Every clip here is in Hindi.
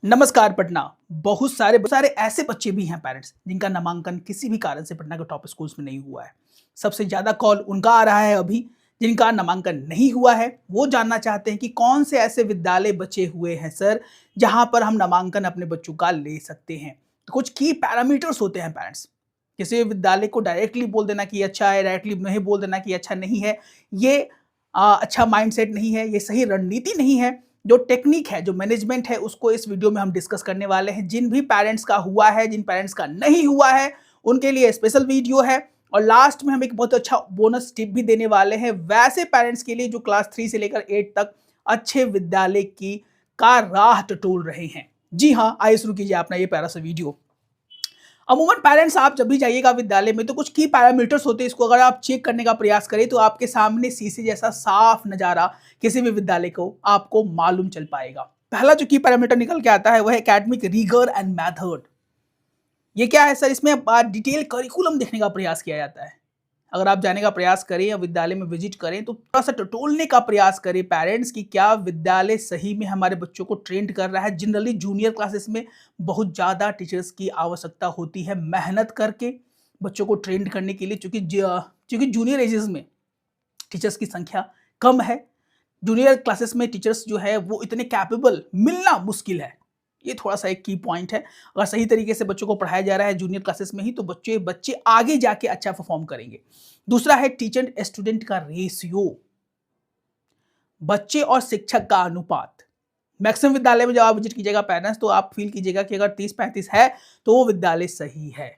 नमस्कार पटना। बहुत सारे ऐसे बच्चे भी हैं पेरेंट्स जिनका नामांकन किसी भी कारण से पटना के टॉप स्कूल्स में नहीं हुआ है। सबसे ज़्यादा कॉल उनका आ रहा है अभी जिनका नामांकन नहीं हुआ है। वो जानना चाहते हैं कि कौन से ऐसे विद्यालय बचे हुए हैं सर, जहां पर हम नामांकन अपने बच्चों का ले सकते हैं। तो कुछ की पैरामीटर्स होते हैं पेरेंट्स। किसी भी विद्यालय को डायरेक्टली बोल देना कि अच्छा है, डायरेक्टली नहीं बोल देना कि अच्छा नहीं है, ये अच्छा माइंडसेट नहीं है, ये सही रणनीति नहीं है। जो टेक्निक है, जो मैनेजमेंट है, उसको इस वीडियो में हम डिस्कस करने वाले हैं। जिन भी पेरेंट्स का हुआ है, जिन पेरेंट्स का नहीं हुआ है, उनके लिए स्पेशल वीडियो है। और लास्ट में हम एक बहुत अच्छा बोनस टिप भी देने वाले हैं वैसे पेरेंट्स के लिए जो क्लास 3 से लेकर 8 तक अच्छे विद्यालय की का राह टटोल रहे हैं। जी हाँ, आइए शुरू कीजिए अपना ये प्यारा सा वीडियो। अमूमन पेरेंट्स आप जब भी जाइएगा विद्यालय में तो कुछ की पैरामीटर्स होते हैं। इसको अगर आप चेक करने का प्रयास करें तो आपके सामने शीशे जैसा साफ नजारा किसी भी विद्यालय को आपको मालूम चल पाएगा। पहला जो की पैरामीटर निकल के आता है वह एकेडमिक रिगर एंड मेथड। ये क्या है सर? इसमें डिटेल करिकुलम देखने का प्रयास किया जाता है। अगर आप जाने का प्रयास करें या विद्यालय में विजिट करें तो थोड़ा सा टटोलने का प्रयास करें पेरेंट्स की क्या विद्यालय सही में हमारे बच्चों को ट्रेंड कर रहा है। जनरली जूनियर क्लासेस में बहुत ज़्यादा टीचर्स की आवश्यकता होती है मेहनत करके बच्चों को ट्रेंड करने के लिए, क्योंकि जूनियर एजेस में टीचर्स की संख्या कम है। जूनियर क्लासेस में टीचर्स जो है वो इतने कैपेबल मिलना मुश्किल है। ये थोड़ा सा एक की पॉइंट है। अगर सही तरीके से बच्चों को पढ़ाया जा रहा है जूनियर क्लासेस में ही तो बच्चे आगे जाके अच्छा परफॉर्म करेंगे। दूसरा है टीचर स्टूडेंट का रेशियो, बच्चे और शिक्षक का अनुपात। मैक्सिमम विद्यालय में जब आप विजिट कीजिएगा पेरेंट्स तो आप फील कीजिएगा कि अगर 30-35 है तो वो विद्यालय सही है।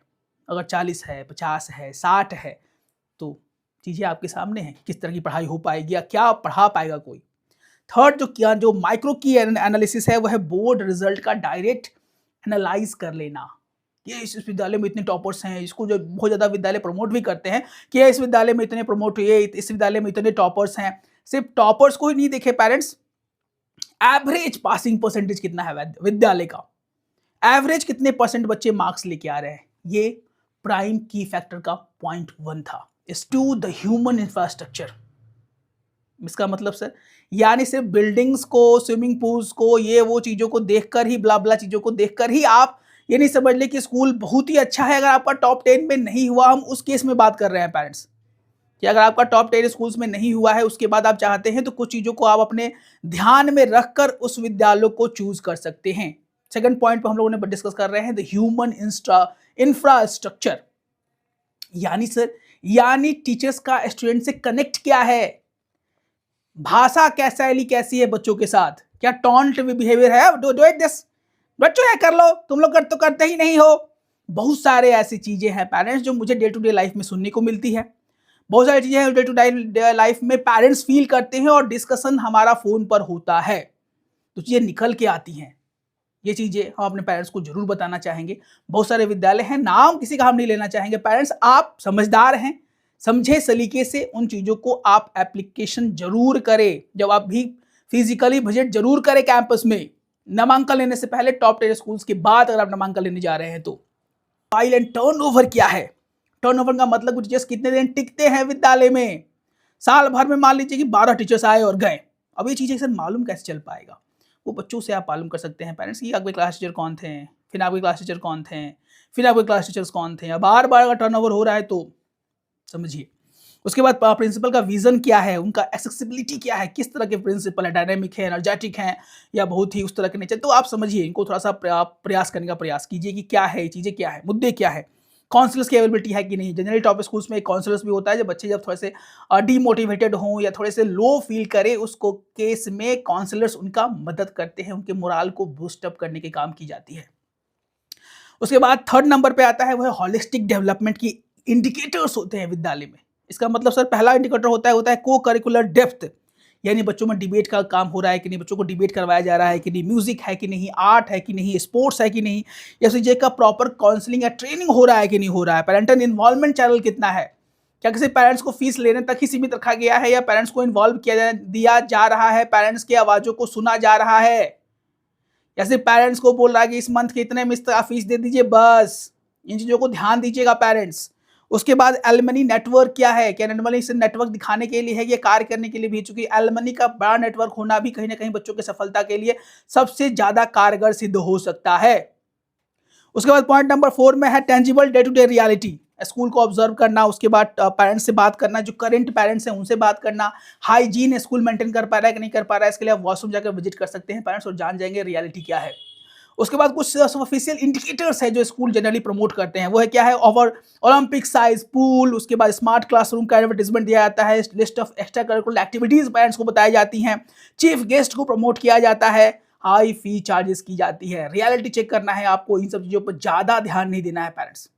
अगर 40 है, 50 है, 60 है तो चीजें आपके सामने हैं। किस तरह की पढ़ाई हो पाएगी या क्या पढ़ा पाएगा कोई। थर्ड जो माइक्रो की एनालिसिस है वह है बोर्ड रिजल्ट का डायरेक्ट एनालाइज कर लेना। ये इस विद्यालय में इतने टॉपर्स हैं, इसको जो बहुत ज़्यादा विद्यालय प्रमोट भी करते हैं कि इस विद्यालय में इतने प्रमोट हुए, इस विद्यालय में इतने टॉपर्स हैं। सिर्फ टॉपर्स को ही नहीं देखे पेरेंट्स, एवरेज पासिंग परसेंटेज कितना है विद्यालय का, एवरेज कितने परसेंट बच्चे मार्क्स लेके आ रहे हैं। ये प्राइम की फैक्टर का पॉइंट 1 था। Is to the human infrastructure. इसका मतलब सर यानी सिर्फ बिल्डिंग्स को, स्विमिंग पूल्स को, ये वो चीज़ों को देखकर ही, ब्ला ब्ला चीज़ों को देखकर ही आप ये नहीं समझ ले कि स्कूल बहुत ही अच्छा है। अगर आपका टॉप 10 में नहीं हुआ, हम उस केस में बात कर रहे हैं पेरेंट्स कि अगर आपका टॉप 10 स्कूल्स में नहीं हुआ है उसके बाद आप चाहते हैं तो कुछ चीज़ों को आप अपने ध्यान में रखकर उस विद्यालय को चूज कर सकते हैं। सेकंड पॉइंट पर हम लोगों ने डिस्कस कर रहे हैं द ह्यूमन इंफ्रास्ट्रक्चर। यानी टीचर्स का स्टूडेंट से कनेक्ट क्या है, भाषा कैसा शैली कैसी है बच्चों के साथ, क्या टॉन्ट बिहेवियर है, डू इट दिस, बच्चों है कर लो, तुम लोग तो करते ही नहीं हो। बहुत सारे ऐसी चीजें हैं पेरेंट्स जो मुझे डे टू डे लाइफ में सुनने को मिलती है। बहुत सारी चीजें हैं डे टू डे लाइफ में पेरेंट्स फील करते हैं और डिस्कशन हमारा फोन पर होता है तो चीजें निकल के आती हैं। ये चीजें हम अपने पेरेंट्स को जरूर बताना चाहेंगे। बहुत सारे विद्यालय हैं, नाम किसी का हम नहीं लेना चाहेंगे। पेरेंट्स आप समझदार हैं, समझे सलीके से उन चीज़ों को आप एप्लीकेशन जरूर करें। जब आप भी फिजिकली विजिट जरूर करें कैंपस में, नामांकन लेने से पहले, टॉप 10 स्कूल्स के बाद अगर आप नामांकन लेने जा रहे हैं तो। फाइल एंड टर्नओवर क्या है? टर्नओवर का मतलब टीचर्स कितने दिन टिकते हैं विद्यालय में। साल भर में मान लीजिए कि 12 टीचर्स आए और गए, अब ये चीज़ें सर मालूम कैसे चल पाएगा? वो बच्चों से आप मालूम कर सकते हैं पेरेंट्स की आपके क्लास टीचर कौन थे, फिर आपके क्लास टीचर कौन थे, फिर आपके क्लास टीचर्स कौन थे। अब बार बार अगर टर्नओवर हो रहा है तो समझिए। उसके बाद प्रिंसिपल का विजन क्या है, उनका एक्सेसिबिलिटी क्या है, किस तरह के प्रिंसिपल है, डायनामिक है, एनर्जेटिक हैं या बहुत ही उस तरह के नेचर। तो आप समझिए, इनको थोड़ा सा प्रयास करने का प्रयास कीजिए कि क्या है, चीज़ें क्या है, मुद्दे क्या है। काउंसलर्स की अवेलेबिलिटी है कि नहीं। जनरली टॉप स्कूल्स में एक काउंसलर्स भी होता है। जब बच्चे जब थोड़े से डीमोटिवेटेड हों या थोड़े से लो फील करें, उसको केस में काउंसलर्स उनका मदद करते हैं, उनके मोराल को बूस्टअप करने के काम की जाती है। उसके बाद थर्ड नंबर पे आता है वह हॉलिस्टिक डेवलपमेंट की इंडिकेटर्स होते हैं विद्यालय में। इसका मतलब सर पहला इंडिकेटर होता है को करिकुलर डेप्थ, यानी बच्चों में डिबेट का काम हो रहा है कि नहीं, बच्चों को डिबेट करवाया जा रहा है कि नहीं, म्यूजिक है कि नहीं, आर्ट है कि नहीं, स्पोर्ट्स है कि नहीं, या चीज़ें का प्रॉपर काउंसलिंग या ट्रेनिंग हो रहा है कि नहीं हो रहा है, पेरेंटल इन्वॉल्वमेंट चैनल कितना है, क्या किसी पेरेंट्स को फीस लेने तक ही सीमित रखा गया है या पेरेंट्स को इन्वॉल्व दिया जा रहा है, पेरेंट्स की आवाज़ों को सुना जा रहा है, या सिर्फ पेरेंट्स को बोल रहा है कि इस मंथ के इतने में फीस दे दीजिए बस। इन चीज़ों को ध्यान दीजिएगा पेरेंट्स। उसके बाद एलुमनी नेटवर्क क्या है, क्या एलुमनी से नेटवर्क दिखाने के लिए है, ये कार्य करने के लिए भी, चूंकि एलुमनी का बड़ा नेटवर्क होना भी कहीं ना कहीं बच्चों की सफलता के लिए सबसे ज्यादा कारगर सिद्ध हो सकता है। उसके बाद पॉइंट नंबर 4 में है tangible day to day reality, school को ऑब्जर्व करना, उसके बाद पेरेंट्स से बात करना, जो करंट पेरेंट्स हैं उनसे बात करना, हाइजीन स्कूल मेंटेन कर पा रहा है कि नहीं कर पा रहा है, इसके लिए आप वॉशरूम जाकर विजिट कर सकते हैं पेरेंट्स और जान जाएंगे रियलिटी क्या है। उसके बाद कुछ ऑफिशियल इंडिकेटर्स है जो स्कूल जनरली प्रमोट करते हैं, वो है क्या है, ओवर ओलंपिक साइज पूल, उसके बाद स्मार्ट क्लासरूम का एडवर्टाइजमेंट दिया जाता है, list of extra curricular activities parents को बताई जाती हैं, चीफ गेस्ट को प्रमोट किया जाता है, हाई फी चार्जेस की जाती है। रियलिटी चेक करना है आपको, इन सब चीजों पर ज्यादा ध्यान नहीं देना है पेरेंट्स।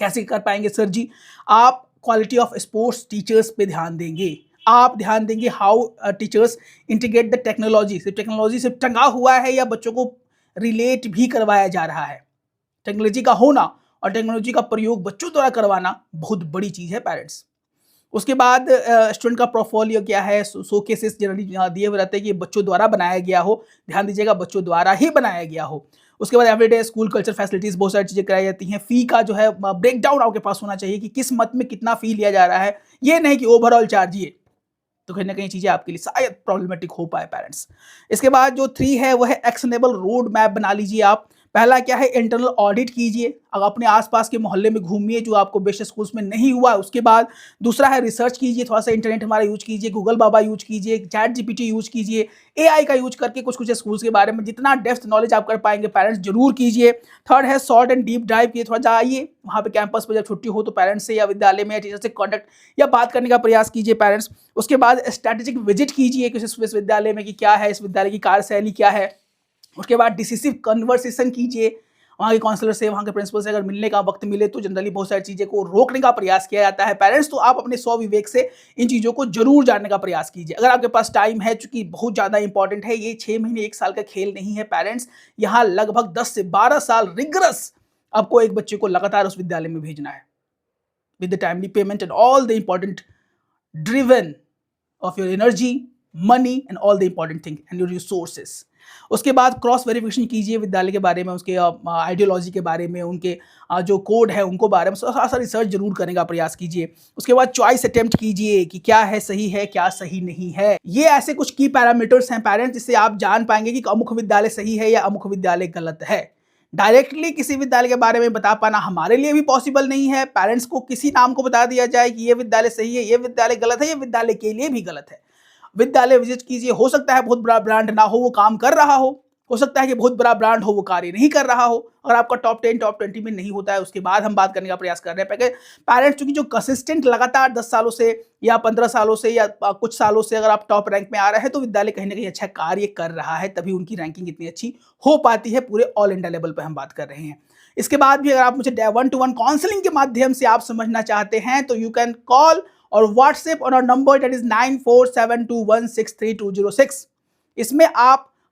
कैसे कर पाएंगे सर जी, आप क्वालिटी ऑफ स्पोर्ट्स टीचर्स पे ध्यान देंगे, आप ध्यान देंगे how teachers integrate the technology, सिर्फ टेक्नोलॉजी से टंगा हुआ है या बच्चों को रिलेट भी करवाया जा रहा है। टेक्नोलॉजी का होना और टेक्नोलॉजी का प्रयोग बच्चों द्वारा करवाना बहुत बड़ी चीज है पेरेंट्स। उसके बाद स्टूडेंट का पोर्टफोलियो क्या है, शोकेसेस जनरली दिए हुए रहते हैं कि बच्चों द्वारा बनाया गया हो, ध्यान दीजिएगा बच्चों द्वारा ही बनाया गया हो। उसके बाद एवरीडे स्कूल कल्चर फैसिलिटीज बहुत सारी चीजें कराई जाती हैं। फी का जो है ब्रेक डाउन आपके पास होना चाहिए कि किस मत में कितना फी लिया जा रहा है, ये नहीं कि ओवरऑल चार्जिए, तो कहीं ना कहीं चीजें आपके लिए शायद प्रॉब्लमेटिक हो पाए पेरेंट्स। इसके बाद जो 3 है वो है एक्शनेबल रोड मैप बना लीजिए आप। पहला क्या है, इंटरनल ऑडिट कीजिए, अगर अपने आसपास के मोहल्ले में घूमिए जो आपको बेस्ट स्कूल्स में नहीं हुआ। उसके बाद दूसरा है रिसर्च कीजिए, थोड़ा सा इंटरनेट हमारा यूज कीजिए, गूगल बाबा यूज कीजिए, चैट जीपीटी यूज कीजिए, एआई का यूज करके कुछ कुछ स्कूल्स के बारे में जितना डेप्थ नॉलेज आप कर पाएंगे पेरेंट्स जरूर कीजिए। थर्ड है शॉर्ट एंड डीप डाइव कीजिए, थोड़ा जाइए वहाँ पे कैंपस पर, जब छुट्टी हो तो पेरेंट्स से या विद्यालय में या टीचर से कॉन्टेक्ट या बात करने का प्रयास कीजिए पेरेंट्स। उसके बाद स्ट्रैटेजिक विजिट कीजिए किसी विश्वविद्यालय में कि क्या है इस विद्यालय की कार्यशैली क्या है। उसके बाद डिसिसिव कन्वर्सेशन कीजिए वहाँ के काउंसलर से, वहाँ के प्रिंसिपल से, अगर मिलने का वक्त मिले तो जनरली बहुत सारी चीज़ें को रोकने का प्रयास किया जाता है पेरेंट्स। तो आप अपने स्वविवेक से इन चीज़ों को जरूर जानने का प्रयास कीजिए अगर आपके पास टाइम है, चूंकि बहुत ज़्यादा इंपॉर्टेंट है। ये 6 महीने 1 साल का खेल नहीं है पेरेंट्स, यहाँ लगभग 10 से 12 साल रिगरस आपको एक बच्चे को लगातार उस विद्यालय में भेजना है with the timely payment and all the important driven of your energy, money and all the important thing and your resources. उसके बाद क्रॉस वेरिफिकेशन कीजिए विद्यालय के बारे में, उसके आइडियोलॉजी के बारे में, उनके जो कोड है उनको बारे में थोड़ा सा रिसर्च जरूर करने का प्रयास कीजिए। उसके बाद चॉइस अटेम्प्ट कीजिए कि क्या है सही है क्या सही नहीं है। ये ऐसे कुछ की पैरामीटर्स हैं पेरेंट्स जिससे आप जान पाएंगे कि अमुक विद्यालय सही है या अमुक विद्यालय गलत है। डायरेक्टली किसी विद्यालय के बारे में बता पाना हमारे लिए भी पॉसिबल नहीं है। पेरेंट्स को किसी नाम को बता दिया जाए कि ये विद्यालय सही है, ये विद्यालय गलत है, ये विद्यालय के लिए भी गलत है। विद्यालय विजिट कीजिए, हो सकता है बहुत बड़ा ब्रांड ना हो वो काम कर रहा हो सकता है कि बहुत बड़ा ब्रांड हो वो कार्य नहीं कर रहा हो। अगर आपका टॉप 10 टॉप 20 में नहीं होता है उसके बाद हम बात करने का प्रयास कर रहे हैं। पेरेंट्स चूंकि जो कंसिस्टेंट लगातार 10 सालों से या 15 सालों से या कुछ सालों से अगर आप टॉप रैंक में आ रहे हैं तो विद्यालय कहीं ना कहीं अच्छा कार्य कर रहा है, तभी उनकी रैंकिंग इतनी अच्छी हो पाती है। पूरे ऑल इंडिया लेवल पर हम बात कर रहे हैं। इसके बाद भी अगर आप मुझे 1-to-1 काउंसलिंग के माध्यम से आप समझना चाहते हैं तो you can call or WhatsApp on our number that is 9472163206। इसमें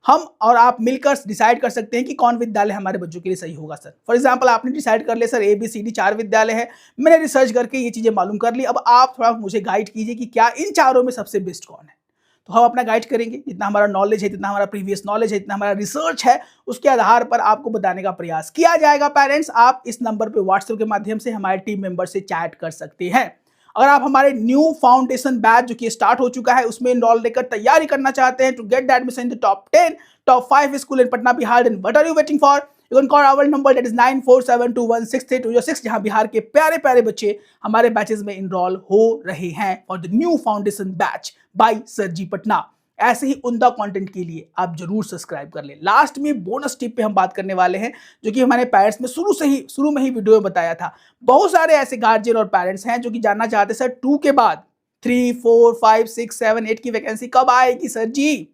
हम और आप मिलकर डिसाइड कर सकते हैं कि कौन विद्यालय हमारे बच्चों के लिए सही होगा। सर फॉर एग्जांपल आपने डिसाइड कर लिया सर ABCD 4 विद्यालय है, मैंने रिसर्च करके ये चीजें मालूम कर ली, अब आप थोड़ा मुझे गाइड कीजिए कि क्या इन चारों में सबसे बेस्ट कौन है। तो हम अपना गाइड करेंगे, जितना हमारा नॉलेज है, जितना हमारा प्रीवियस नॉलेज है, जितना हमारा रिसर्च है, उसके आधार पर आपको बताने का प्रयास किया जाएगा। पेरेंट्स आप इस नंबर पर व्हाट्सएप के माध्यम से हमारे टीम मेंबर से चैट कर सकते हैं। अगर आप हमारे न्यू फाउंडेशन बैच जो कि स्टार्ट हो चुका है उसमें इनरोल लेकर तैयारी करना चाहते हैं to get the admission in the top 10 top 5 school in Patna Bihar, then what are you waiting for? You can call our number that is 9472163206, जहां बिहार के प्यारे प्यारे बच्चे हमारे बैचेस में इनरोल हो रहे हैं for the new foundation batch by sir ji Patna. ऐसे ही उम्दा कंटेंट के लिए आप जरूर सब्सक्राइब कर लें। लास्ट में बोनस टिप पे हम बात करने वाले हैं जो कि हमारे पेरेंट्स में शुरू में ही वीडियो में बताया था। बहुत सारे ऐसे गार्जियन और पेरेंट्स हैं जो कि जानना चाहते हैं सर 2 के बाद 3, 4, 5, 6, 7, 8 की वैकेंसी कब आएगी सर जी?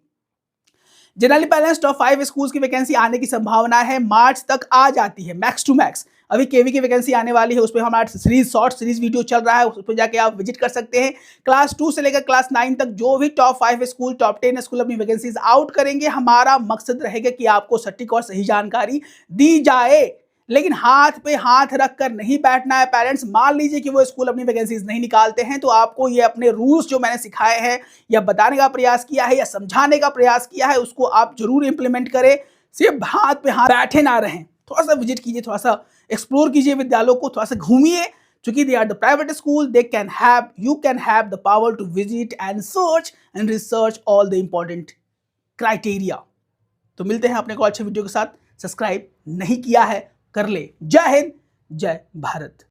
जनरली पेरेंट्स टॉप 5 स्कूल्स की वैकेंसी आने की संभावना है मार्च तक आ जाती है मैक्स टू मैक्स। अभी केवी की वैकेंसी आने वाली है, उस पर हमारा शॉर्ट सीरीज वीडियो चल रहा है, उस पर जाके आप विजिट कर सकते हैं। क्लास 2 से लेकर क्लास 9 तक जो भी टॉप 5 स्कूल टॉप 10 स्कूल अपनी वैकेंसीज आउट करेंगे, हमारा मकसद रहेगा कि आपको सटीक और सही जानकारी दी जाए। लेकिन हाथ पे हाथ रखकर नहीं बैठना है पेरेंट्स। मान लीजिए कि वो स्कूल अपनी वैकेंसीज नहीं निकालते हैं तो आपको ये अपने रूल्स जो मैंने सिखाए हैं या बताने का प्रयास किया है या समझाने का प्रयास किया है उसको आप जरूर इंप्लीमेंट करें। सिर्फ हाथ पे हाथ बैठे ना रहें, थोड़ा सा विजिट कीजिए, थोड़ा सा एक्सप्लोर कीजिए विद्यालयों को, थोड़ा सा घूमिए, चूंकि they are the private school, they can have, you can have the power to visit and search and research all the important criteria. तो मिलते हैं अपने को अच्छे वीडियो के साथ। सब्सक्राइब नहीं किया है कर ले। जय हिंद, जय भारत।